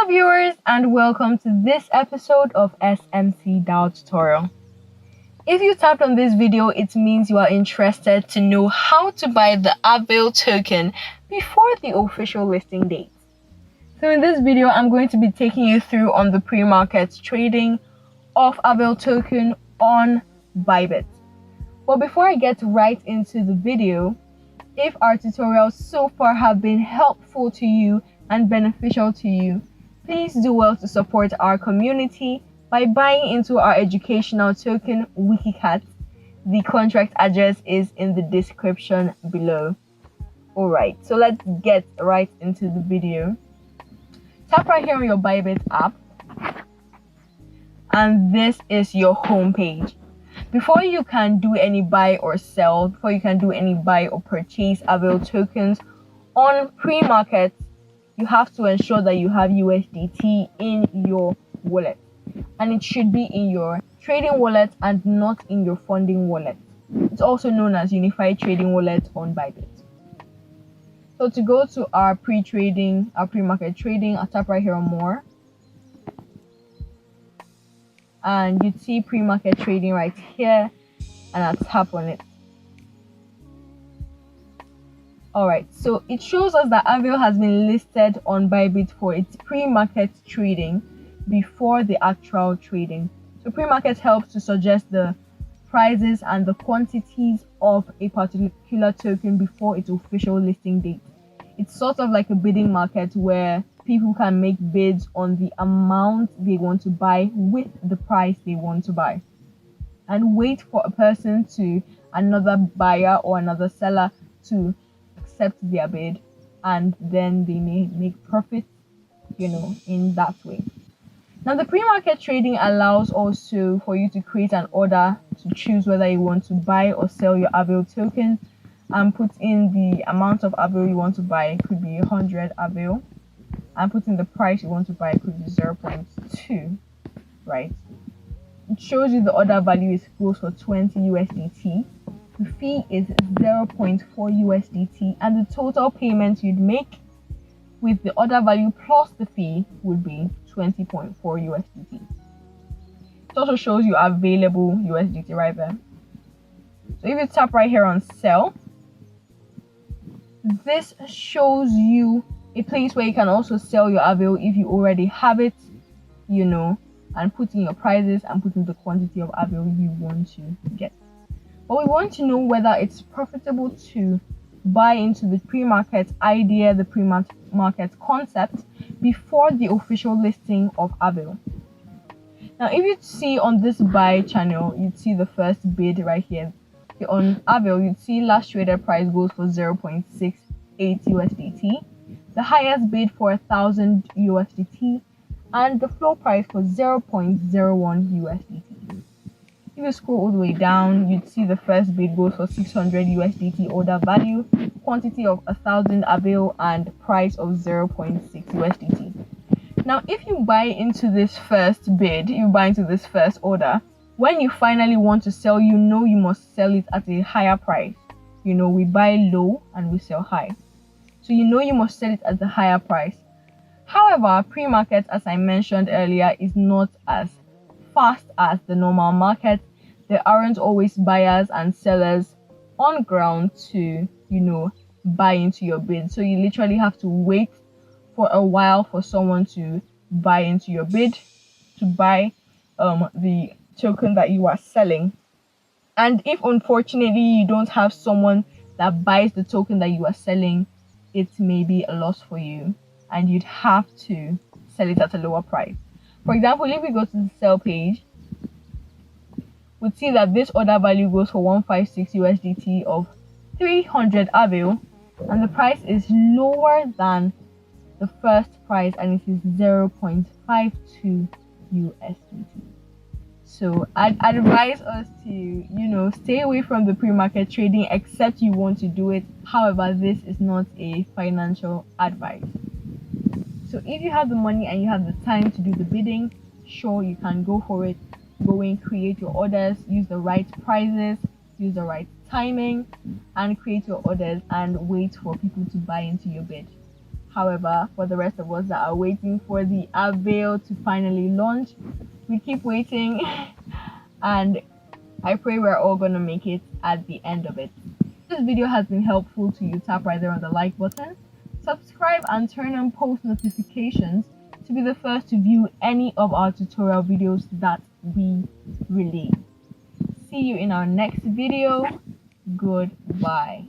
viewers, and welcome to this episode of SMC DAO tutorial. If you tapped on this video, it means you are interested to know how to buy the AVAIL token before the official listing date. So in this video, I'm going to be taking you through on the pre-market trading of AVAIL token on ByBit. But before I get right into the video, if our tutorials so far have been helpful to you and beneficial to you, please do well to support our community by buying into our educational token WikiCat. The contract address is in the description below. Alright, so let's get right into the video. Tap right here on your ByBit app, and this is your home page. Before you can do any buy or sell, before you can do any buy or purchase AVAIL tokens on pre-market, you have to ensure that you have USDT in your wallet, and it should be in your trading wallet and not in your funding wallet. It's also known as unified trading wallet on ByBit. So to go to our pre-market trading, I'll tap right here on more, and you see pre-market trading right here, and I'll tap on it. Alright, so it shows us that AVAIL has been listed on ByBit for its pre-market trading before the actual trading. So pre-market helps to suggest the prices and the quantities of a particular token before its official listing date. It's sort of like a bidding market where people can make bids on the amount they want to buy with the price they want to buy, and wait for another buyer or another seller to accept their bid, and then they may make profit, in that way. Now, the pre-market trading allows also for you to create an order to choose whether you want to buy or sell your AVAIL token, and put in the amount of AVAIL you want to buy. It could be 100 AVAIL, and put in the price you want to buy. It could be 0.2, right? It shows you the order value goes for 20 USDT. The fee is 0.4 USDT, and the total payment you'd make with the order value plus the fee would be 20.4 USDT. It also shows you available USDT right there. So if you tap right here on sell, this shows you a place where you can also sell your AVAIL if you already have it, and put in your prices and put in the quantity of AVAIL you want to get. But we want to know whether it's profitable to buy into the pre-market idea, the pre-market concept, before the official listing of AVAIL. Now, if you see on this buy channel, you'd see the first bid right here. On AVAIL, you'd see last traded price goes for 0.68 USDT, the highest bid for 1,000 USDT, and the floor price for 0.01 USDT. If you scroll all the way down, you'd see the first bid goes for 600 USDT order value, quantity of 1,000 AVAIL, and price of 0.6 USDT. Now, if you buy into this first bid, you buy into this first order, when you finally want to sell, you must sell it at a higher price. We buy low and we sell high. So you must sell it at the higher price. However, pre-market, as I mentioned earlier, is not as fast as the normal market. There aren't always buyers and sellers on ground to, buy into your bid. So you literally have to wait for a while for someone to buy into your bid, to buy the token that you are selling. And if unfortunately you don't have someone that buys the token that you are selling, it may be a loss for you, and you'd have to sell it at a lower price. For example, if we go to the sell page, we'd see that this order value goes for 156 USDT of 300 AVAIL, and the price is lower than the first price, and it is 0.52 USDT. So I'd advise us to, stay away from the pre-market trading except you want to do it. However, this is not a financial advice. So if you have the money and you have the time to do the bidding, sure, you can go for it. Go in, create your orders, use the right prices, use the right timing, and create your orders and wait for people to buy into your bid. However, for the rest of us that are waiting for the AVAIL to finally launch, we keep waiting and I pray we're all gonna make it at the end of it. If this video has been helpful to you, tap right there on the like button, subscribe and turn on post notifications to be the first to view any of our tutorial videos that we release. See you in our next video. Goodbye.